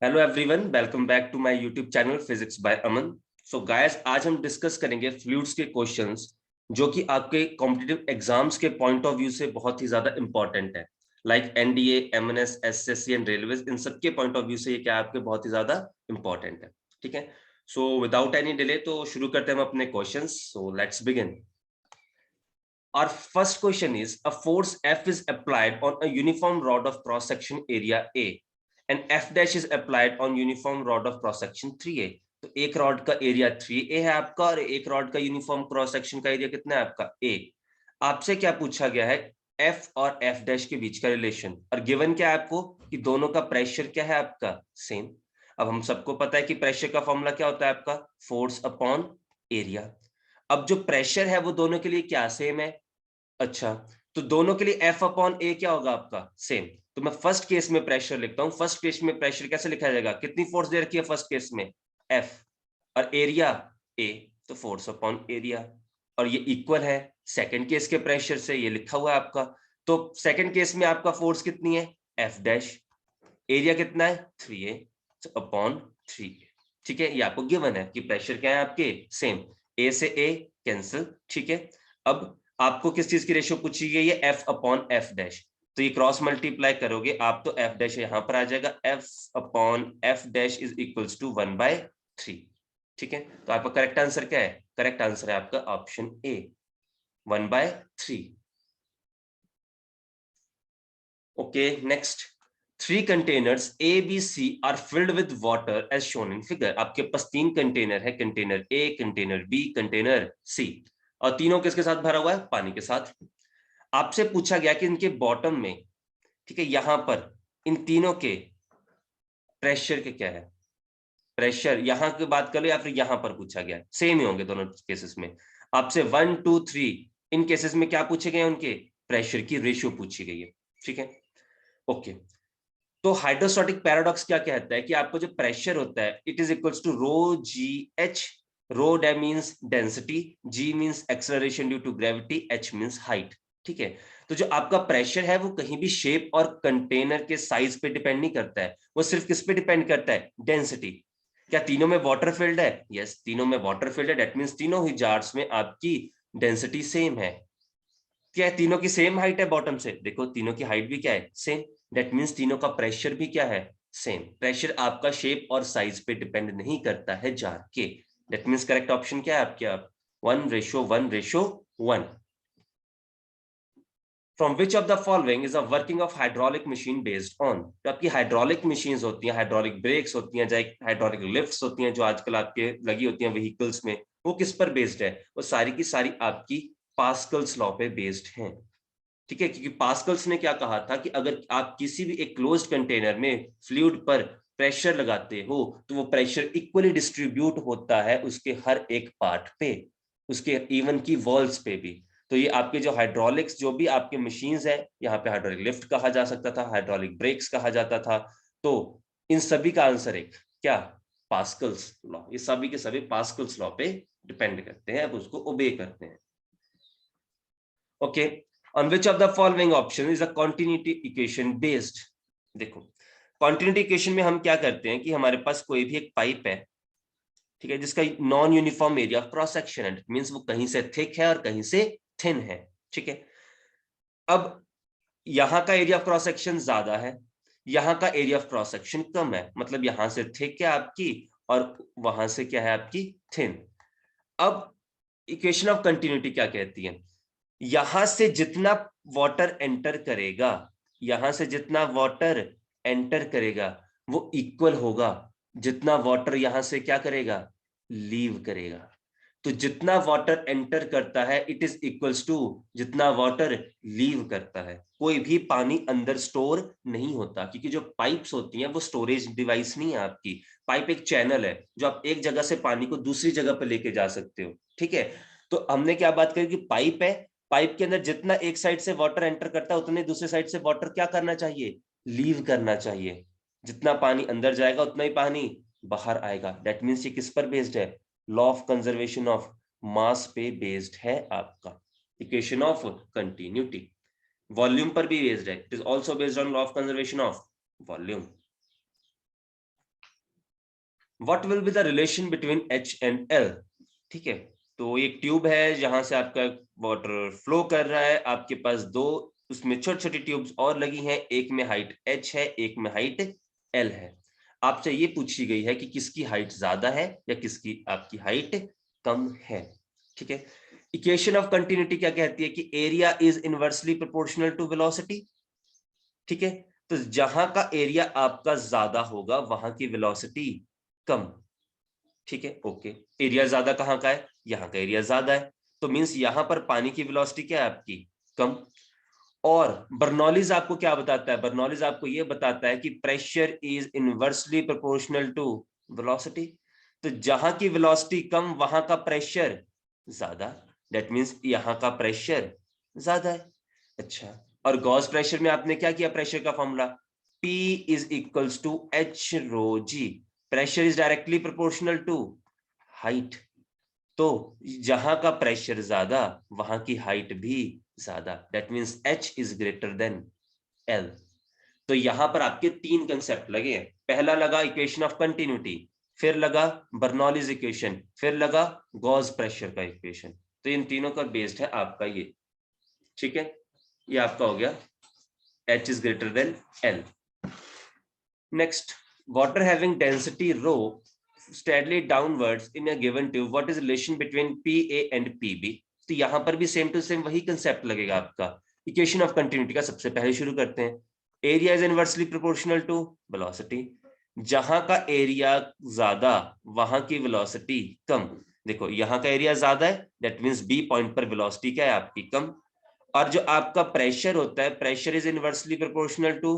Hello everyone, welcome back to my YouTube channel physics by Aman. So guys, आज हम discuss करेंगे fluids के questions जो कि आपके कॉम्पिटिटिव एग्जाम्स के पॉइंट ऑफ व्यू से बहुत ही ज्यादा इंपॉर्टेंट है। Like NDA, MNS, SSC and railways, इन सब के पॉइंट ऑफ व्यू से ये क्या आपके बहुत ही ज्यादा इंपॉर्टेंट है। ठीक है, सो विदाउट एनी डिले तो शुरू करते हैं हम अपने questions. So let's begin. Our first question is, a force F is applied on a uniform rod of cross section area A and F dash is applied on uniform rod of cross section 3A। तो एक rod का area 3A है आपका और एक rod का uniform cross section का area कितना है आपका A। आपसे क्या पूछा गया है, F और F डैश के बीच का रिलेशन, और गिवन क्या है आपको कि दोनों का प्रेशर क्या है आपका सेम। अब हम सबको पता है कि प्रेशर का फॉर्मूला क्या होता है आपका, फोर्स अपॉन एरिया। अब जो प्रेशर है वो दोनों के लिए क्या सेम है। अच्छा, तो दोनों के लिए F अपॉन ए क्या होगा आपका सेम। तो मैं फर्स्ट केस में प्रेशर लिखता हूं। फर्स्ट केस में प्रेशर कैसे लिखा जाएगा, कितनी फोर्स दे रखी है फर्स्ट केस में F और एरिया A, तो फोर्स अपॉन एरिया, और ये इक्वल है सेकंड केस के प्रेशर से, ये लिखा हुआ है आपका। तो सेकंड केस में आपका फोर्स कितनी है F डैश, एरिया कितना है 3A अपॉन 3A। ठीक है, ये आपको गिवन है कि प्रेशर क्या है आपके सेम, A से A कैंसिल। ठीक है, अब आपको किस चीज की रेशियो पूछी गई है, F अपॉन F डैश। तो ये क्रॉस मल्टीप्लाई करोगे आप तो F डैश यहां पर आ जाएगा, F upon F dash is equals to 1/3। ठीक है, तो आपका करेक्ट आंसर क्या है, करेक्ट आंसर है आपका option A 1/3। Okay, next. 3 containers A, B, C are filled with water as shown in figure। आपके पास 3 कंटेनर है, container A, container B, container C, और तीनों किसके साथ भरा हुआ है, पानी के साथ। आपसे पूछा गया कि इनके बॉटम में, ठीक है, यहां पर इन तीनों के प्रेशर के क्या है। प्रेशर यहां की बात कर लो या फिर यहां पर पूछा गया, सेम ही होंगे दोनों केसेस में। आपसे 1, 2, 3 इन केसेस में क्या पूछे गए, उनके प्रेशर की रेशियो पूछी गई है। ठीक है, ओके। तो हाइड्रोस्टैटिक पैराडॉक्स क्या कहता है कि आपको जो प्रेशर होता है it is equals to rho G H. Rho डे means density, G means acceleration due to gravity, H means height. ठीक है, तो जो आपका प्रेशर है वो कहीं भी शेप और कंटेनर के साइज पे डिपेंड नहीं करता है, वो सिर्फ किस पे डिपेंड करता है, डेंसिटी। क्या तीनों में वाटर फिल्ड है, यस तीनों में वाटर फिल्ड है, दैट मींस तीनों ही जार्स में आपकी डेंसिटी सेम है। क्या है, तीनों की सेम हाइट है बॉटम से, देखो तीनों की हाइट भी क्या है सेम, दैट मींस तीनों का प्रेशर भी क्या है सेम। प्रेशर आपका शेप और साइज पे डिपेंड नहीं करता है जार के। दैट मींस करेक्ट ऑप्शन क्या है आपके, आप 1:1:1। From which of the following is a working of hydraulic machine based on. तो आपकी हाइड्रोलिक मशीन होती हैं, हाइड्रोलिक ब्रेक्स होती हैं, चाहे हाइड्रोलिक लिफ्ट्स होती हैं जो आजकल आपके लगी होती हैं व्हीकल्स में, वो किस पर बेस्ड है, वो सारी की सारी आपकी पास्कल्स लॉ पे बेस्ड हैं। ठीक है, क्योंकि पास्कल्स ने क्या कहा था कि अगर आप किसी भी एक क्लोज्ड कंटेनर में फ्लूइड पर प्रेशर लगाते हो तो वो प्रेशर इक्वली डिस्ट्रीब्यूट होता है उसके हर एक पार्ट पे, उसके इवन की वॉल्स पे भी। तो ये आपके जो हाइड्रोलिक्स जो भी आपके मशीन्स है, यहाँ पे हाइड्रोलिक लिफ्ट कहा जा सकता था, हाइड्रोलिक ब्रेक्स कहा जाता था, तो इन सभी का आंसर एक क्या, पास्कल्स लॉ। ये सभी के सभी पास्कल्स लॉ पे डिपेंड करते हैं, अब उसको ओबे करते हैं। Okay, on which of the following option is a continuity equation based। देखो, continuity equation में हम क्या करते हैं कि हमारे पास कोई भी एक पाइप है, ठीक है, जिसका non uniform area of cross section है, मींस वो कहीं से थिक है और कहीं से थिन है। ठीक है, अब यहां का एरिया ऑफ क्रॉस सेक्शन ज्यादा है, यहां का एरिया ऑफ क्रॉस सेक्शन कम है, मतलब यहां से थिक है आपकी और वहां से क्या है आपकी थिन। अब इक्वेशन ऑफ कंटिन्यूटी क्या कहती है, यहां से जितना वाटर एंटर करेगा, यहां से जितना वाटर एंटर करेगा वो इक्वल होगा जितना वाटर यहां से क्या करेगा, लीव करेगा। तो जितना वाटर एंटर करता है इट इज इक्वल्स टू जितना वाटर लीव करता है। कोई भी पानी अंदर स्टोर नहीं होता, क्योंकि जो पाइप्स होती हैं वो स्टोरेज डिवाइस नहीं है आपकी। पाइप एक चैनल है जो आप एक जगह से पानी को दूसरी जगह पर लेके जा सकते हो। ठीक है, तो हमने क्या बात करी कि पाइप है, पाइप के अंदर जितना एक साइड से वाटर एंटर करता है उतने दूसरे साइड से वाटर क्या करना चाहिए, लीव करना चाहिए। जितना पानी अंदर जाएगा उतना ही पानी बाहर आएगा। दैट मीन्स ये किस पर बेस्ड है, law of conservation of mass पे बेस्ड है आपका इक्वेशन ऑफ कंटिन्यूटी। वॉल्यूम पर भी बेस्ड है, it is also based on law of conservation of volume. What will be the relation between H and L? ठीक है, तो एक ट्यूब है जहां से आपका वाटर फ्लो कर रहा है, आपके पास दो उसमें छोटी छोटी ट्यूब्स और लगी हैं, एक में हाइट H है, एक में हाइट L है। आपसे ये पूछी गई है कि किसकी हाइट ज्यादा है या किसकी आपकी हाइट कम है। ठीक है, इक्वेशन ऑफ कंटिन्यूटी क्या कहती है कि area is inversely proportional to velocity. ठीक है, तो जहां का एरिया आपका ज्यादा होगा वहां की वेलोसिटी कम। ठीक है, ओके, एरिया ज्यादा कहां का है, यहाँ का एरिया ज्यादा है, तो मींस यहां पर पानी की वेलोसिटी क्या है आपकी, कम। और बर्नौलीज आपको क्या बताता है, बर्नौलीज आपको ये बताता है कि pressure is inversely proportional to velocity. तो जहां की वेलोसिटी कम वहां का प्रेशर ज्यादा, दैट मींस यहां का प्रेशर ज्यादा है। अच्छा, और गॉस प्रेशर में आपने क्या किया, प्रेशर का formula P is equals to H rho G। Pressure is directly proportional to height, तो जहां का प्रेशर ज्यादा वहां की हाइट भी ज्यादा, that means H is greater than L। तो यहां पर आपके तीन कंसेप्ट लगे हैं, पहला लगा इक्वेशन ऑफ कंटिन्यूटी, फिर लगा बर्नौलीज इक्वेशन, फिर लगा गॉस प्रेशर का इक्वेशन। तो इन तीनों का बेस्ड है आपका ये। ठीक है, ये आपका हो गया H is greater than L. Next, water having density rho steadily downwards in a given tube. What is the relation between PA and PB? तो यहां पर भी सेम टू सेम वही कंसेप्ट लगेगा आपका। इक्वेशन ऑफ कंटिन्यूटी का सबसे पहले शुरू करते हैं। Area is inversely proportional to velocity. जहां का एरिया ज्यादा वहां की वेलोसिटी कम। देखो यहाँ का एरिया ज्यादा है, दैट मींस बी पॉइंट पर वेलोसिटी क्या है आपकी, कम। और जो आपका प्रेशर होता है, pressure is inversely proportional to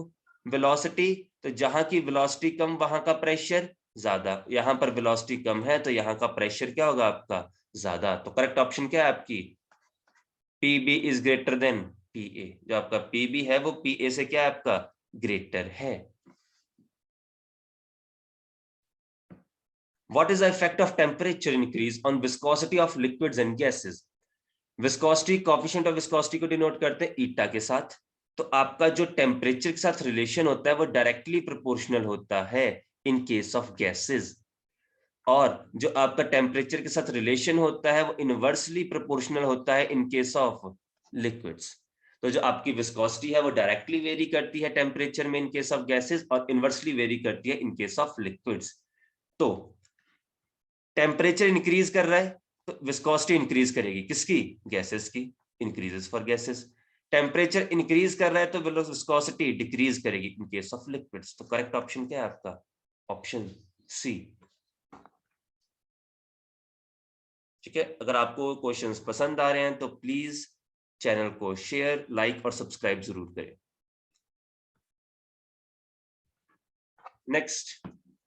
velocity, तो जहां की वेलोसिटी कम वहां का प्रेशर ज्यादा। यहां पर वेलोसिटी कम है तो यहाँ का प्रेशर क्या होगा आपका, ज्यादा। तो करेक्ट ऑप्शन क्या है आपकी, पीबी इज ग्रेटर देन पीए। जो आपका पीबी है वो पीए से क्या है आपका, ग्रेटर है। What is the effect of temperature increase on viscosity of liquids and gases? Viscosity, coefficient of viscosity को डिनोट करते हैं ईटा के साथ। तो आपका जो टेम्परेचर के साथ रिलेशन होता है वो डायरेक्टली प्रोपोर्शनल होता है इन केस ऑफ गैसेस, और जो आपका टेम्परेचर के साथ रिलेशन होता है वो इनवर्सली प्रोपोर्शनल होता है इन केस ऑफ लिक्विड्स। तो जो आपकी विस्कोसिटी है वो डायरेक्टली वेरी करती है टेम्परेचर में इन केस ऑफ गैसेस, और इनवर्सली वेरी करती है इन केस ऑफ लिक्विड्स। तो टेम्परेचर इंक्रीज कर रहा है तो विस्कोसिटी इंक्रीज करेगी, किसकी, गैसेस की, increases for gases. Temperature increase कर रहा है तो विस्कोसिटी डिक्रीज करेगी इन केस ऑफ लिक्विड्स। तो करेक्ट ऑप्शन क्या है आपका, ऑप्शन सी। ठीक है, अगर आपको क्वेश्चंस पसंद आ रहे हैं तो प्लीज चैनल को शेयर, लाइक और सब्सक्राइब जरूर करें। Next,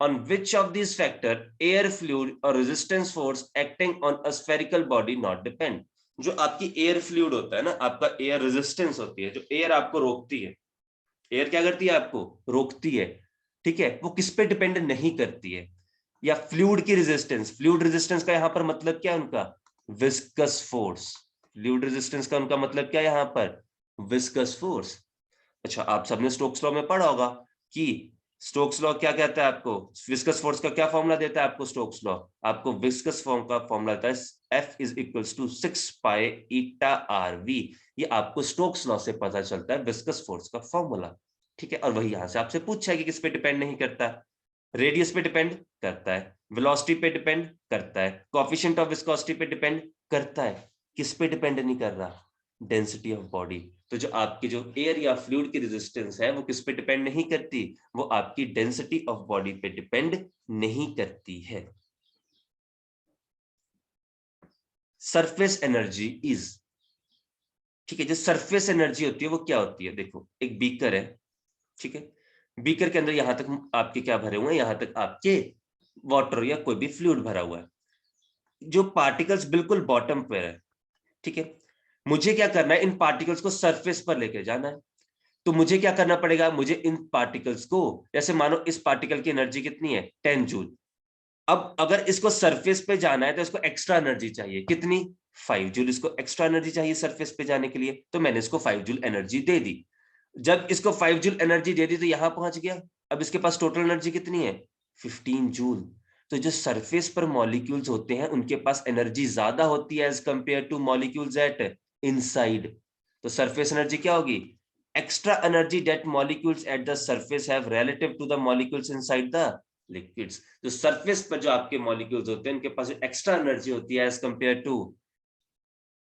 on which of these factor air fluid or resistance force acting on a spherical body not depend? जो आपकी एयर फ्लूइड होता है ना, आपका एयर रेजिस्टेंस होती है, जो एयर आपको रोकती है, एयर क्या करती है आपको, रोकती है। ठीक है, वो किस पे डिपेंड नहीं करती है। या फ्लूइड की रेजिस्टेंस, फ्लूइड रेजिस्टेंस का यहां पर मतलब क्या है उनका, विस्कस फोर्स। फ्लूइड रेजिस्टेंस का उनका मतलब क्या है यहां पर, विस्कस फोर्स। अच्छा, आप सबने स्टोक्स लॉ में पढ़ा होगा कि स्टोक्स लॉ क्या कहता है आपको, विस्कस फोर्स का क्या फॉर्मूला देता है आपको स्टोक्स लॉ, आपको विस्कस फॉर्म का फॉर्मूला देता है F is equals to 6 pi eta R V. ये आपको स्टोक्स लॉ से पता चलता है विस्कस फोर्स का फॉर्मूला। ठीक है, और वही यहां से आपसे पूछा है कि किस पे डिपेंड नहीं करता, रेडियस पे डिपेंड करता है, वेलोसिटी पे डिपेंड करता है, कोएफिशिएंट ऑफ विस्कोसिटी पे डिपेंड करता है, किस पे डिपेंड नहीं कर रहा, डेंसिटी ऑफ बॉडी। तो जो आपकी जो एयर या फ्लूइड की रेजिस्टेंस है वो किस पे डिपेंड नहीं करती, वो आपकी डेंसिटी ऑफ बॉडी पे डिपेंड नहीं करती है। सरफेस एनर्जी इज, ठीक है, जो सरफेस एनर्जी होती है वो क्या होती है, देखो एक बीकर है, ठीक है, बीकर के अंदर यहां तक आपके क्या भरे हुए हैं, यहां तक आपके वाटर या कोई भी फ्लूइड भरा हुआ है, जो पार्टिकल्स बिल्कुल बॉटम पर है। ठीक है, मुझे क्या करना है, इन पार्टिकल्स को सरफेस पर लेके जाना है। तो मुझे क्या करना पड़ेगा, मुझे इन पार्टिकल्स को, जैसे मानो इस पार्टिकल की एनर्जी कितनी है, 10 जूल। अब अगर इसको सरफेस पे जाना है तो इसको एक्स्ट्रा एनर्जी चाहिए, कितनी, 5 जूल। इसको एक्स्ट्रा एनर्जी चाहिए सरफेस पे जाने के लिए, तो मैंने इसको 5 जूल एनर्जी दे दी। जब इसको 5 जूल एनर्जी दे दी तो यहां पहुंच गया। अब इसके पास टोटल एनर्जी कितनी है, 15 जूल। तो जो सरफेस पर मॉलिक्यूल्स होते हैं उनके पास एनर्जी ज्यादा होती है as compare to molecules at inside. तो सरफेस एनर्जी क्या होगी? Extra energy that molecules at the surface have relative to the molecules inside the liquids. जो सरफेस पर जो आपके मॉलिक्यूल्स होते हैं उनके पास एक्स्ट्रा एनर्जी होती है as compare to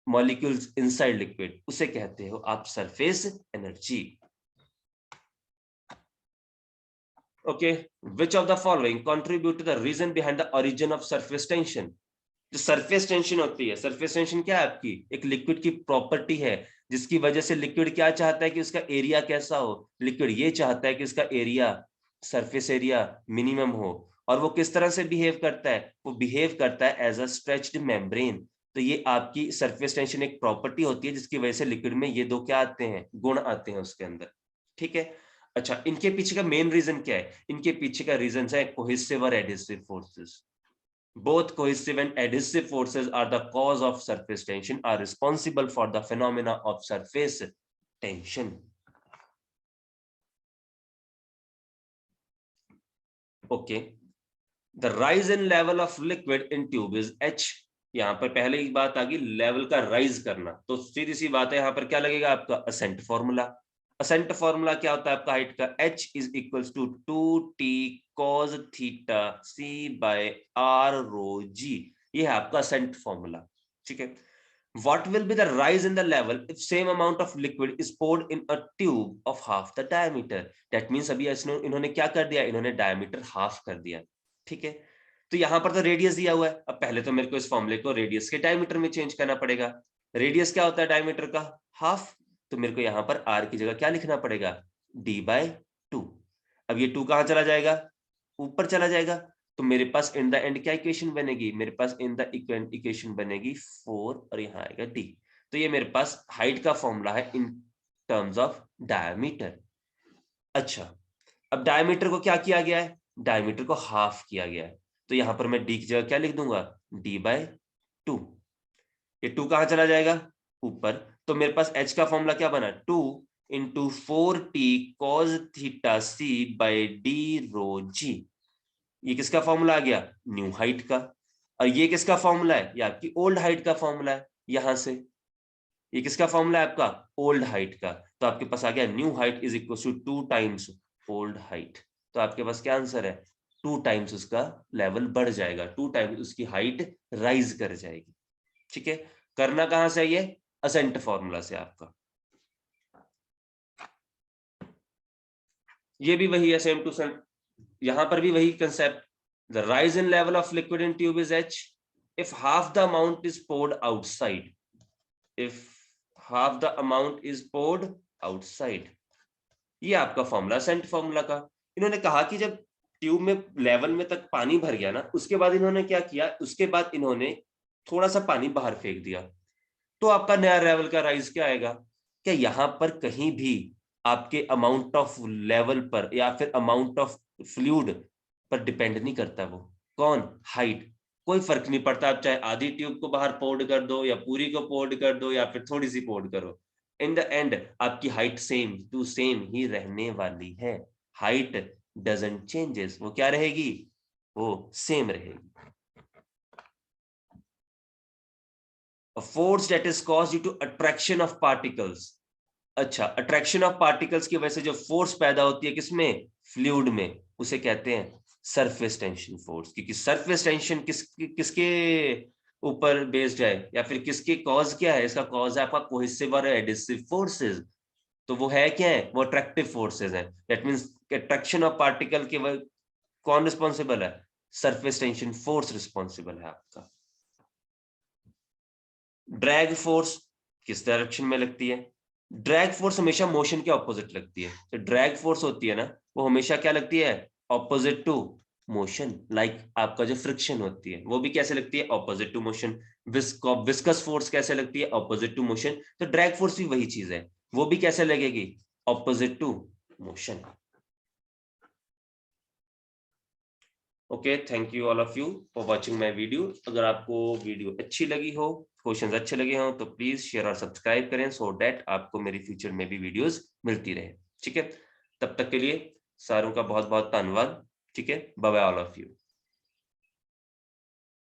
molecules inside liquid, उसे कहते हो आप surface energy. Okay, which of the following contribute to the reason behind the origin of surface tension? जो सरफेस टेंशन होती है, सरफेस टेंशन क्या है? आपकी एक लिक्विड की प्रॉपर्टी है जिसकी वजह से लिक्विड क्या चाहता है कि उसका एरिया कैसा हो? लिक्विड ये चाहता है कि उसका एरिया, सरफेस एरिया मिनिमम हो। और वो किस तरह से बिहेव करता है? वो बिहेव करता है एज अ स्ट्रेच्ड मेम्ब्रेन। तो ये आपकी सरफेस टेंशन एक प्रॉपर्टी होती है जिसकी वजह से लिक्विड में ये दो क्या आते हैं? गुण आते हैं उसके अंदर। ठीक है, अच्छा, इनके पीछे का मेन रीजन क्या है? इनके पीछे का रीजन है कोहेसिव और adhesive forces. Both cohesive and adhesive forces are the cause of surface tension, are responsible for the phenomena of surface tension. Okay. The rise in level of liquid in tube is H. यहां पर पहले ही बात आ गई level का rise करना, तो सीधी सी बात है यहां पर क्या लगेगा आपका? Ascent formula. असेंट फॉर्मूला क्या होता है आपका हाइट का? H is equals to 2t cos theta c by r rho g। ये है आपका असेंट फॉर्मूला। ठीक है, what will be the rise in the level if same amount of liquid is poured in a tube of half the diameter? That means अभी इन्होंने क्या कर दिया? इन्होंने डायमीटर हाफ कर दिया। ठीक है, तो यहां पर तो रेडियस दिया हुआ है। अब पहले तो मेरे को इस फॉर्मूले को रेडियस के डायमीटर में चेंज करना पड़ेगा। रेडियस क्या होता है डायमीटर का? हाफ। तो मेरे को यहां पर r की जगह क्या लिखना पड़ेगा? d/2। अब ये 2 कहां चला जाएगा? ऊपर चला जाएगा। तो मेरे पास इन द एंड क्या इक्वेशन बनेगी? मेरे पास इन द इक्वेशन बनेगी 4 और यहां आएगा d। तो ये मेरे पास हाइट का फॉर्मूला है इन टर्म्स ऑफ डायमीटर। अच्छा, अब डायमीटर को क्या किया गया है? डायमीटर को हाफ किया गया है। तो यहां पर मैं d की जगह क्या लिख दूंगा? d/2। ये 2 कहां चला जाएगा? ऊपर। तो मेरे पास h का फॉर्मूला क्या बना? 2 into 4t cos theta c by d rho g। ये किसका फॉर्मूला आ गया? न्यू हाइट का। और ये किसका फॉर्मूला है? ये आपकी ओल्ड हाइट का फॉर्मूला है। यहां से ये किसका फॉर्मूला है आपका? ओल्ड हाइट का। तो आपके पास आ गया new height is equal to 2 times old height. तो आपके पास क्या आंसर है? 2 टाइम्स उसका लेवल बढ़ जाएगा, 2 टाइम्स उसकी हाइट राइज कर जाएगी। ठीक है, करना कहां से? ये असेंट फॉर्मूला से आपका। ये भी वही है सेम टू सेम, यहां पर भी वही concept. The rise in level of liquid in tube is h if half the amount is poured outside। if half the amount is poured outside, ये आपका फॉर्मूला सेंट फॉर्मूला का। इन्होंने कहा कि जब ट्यूब में लेवल में तक पानी भर गया ना, उसके बाद इन्होंने क्या किया? उसके बाद इन्होंने थोड़ा सा पानी बाहर फेंक दिया। तो आपका नया लेवल का राइज क्या आएगा? क्या यहां पर कहीं भी आपके अमाउंट ऑफ लेवल पर या फिर अमाउंट ऑफ फ्लूइड पर डिपेंड नहीं करता वो? कौन? हाइट। कोई फर्क नहीं पड़ता, आप चाहे आधी ट्यूब को बाहर पोर्ड कर दो या पूरी को पोर्ड कर दो या फिर थोड़ी सी पोर्ड करो, इन द एंड आपकी हाइट सेम टू सेम ही रहने वाली है। हाइट डजंट चेंजेस, वो क्या रहेगी? वो सेम रहेगी। A force that is caused due to attraction of particles। अच्छा, अट्रैक्शन ऑफ पार्टिकल्स की वजह से जो फोर्स पैदा होती है किसमें? फ्लूइड में, उसे कहते हैं सरफेस टेंशन फोर्स। क्योंकि सरफेस टेंशन किसके ऊपर बेस्ड है या फिर किसके कॉज क्या है? इसका कॉज है आपका कोहेसिव और एडहेसिव फोर्सेस। तो वो है क्या है? वो अट्रैक्टिव फोर्सेस है। That means attraction of particle के कौन रिस्पॉन्सिबल है? सरफेस टेंशन फोर्स रिस्पॉन्सिबल है आपका। ड्रैग फोर्स किस डायरेक्शन में लगती है? ड्रैग फोर्स हमेशा मोशन के ऑपोजिट लगती है। तो ड्रैग फोर्स होती है ना, वो हमेशा क्या लगती है? Opposite to motion. लाइक आपका जो फ्रिक्शन होती है वो भी कैसे लगती है? Opposite to motion. Viscous force कैसे लगती है? Opposite to motion. तो ड्रैग फोर्स भी वही चीज है, वो भी कैसे लगेगी? Opposite to motion. Okay, thank you all of you for watching my video. अगर आपको वीडियो अच्छी लगी हो, क्वेश्चंस अच्छे लगे हो, तो प्लीज शेयर और सब्सक्राइब करें सो दैट आपको मेरी फ्यूचर में भी वीडियोस मिलती रहे। ठीक है, तब तक के लिए सारों का बहुत बहुत धन्यवाद। ठीक है, bye bye all of you.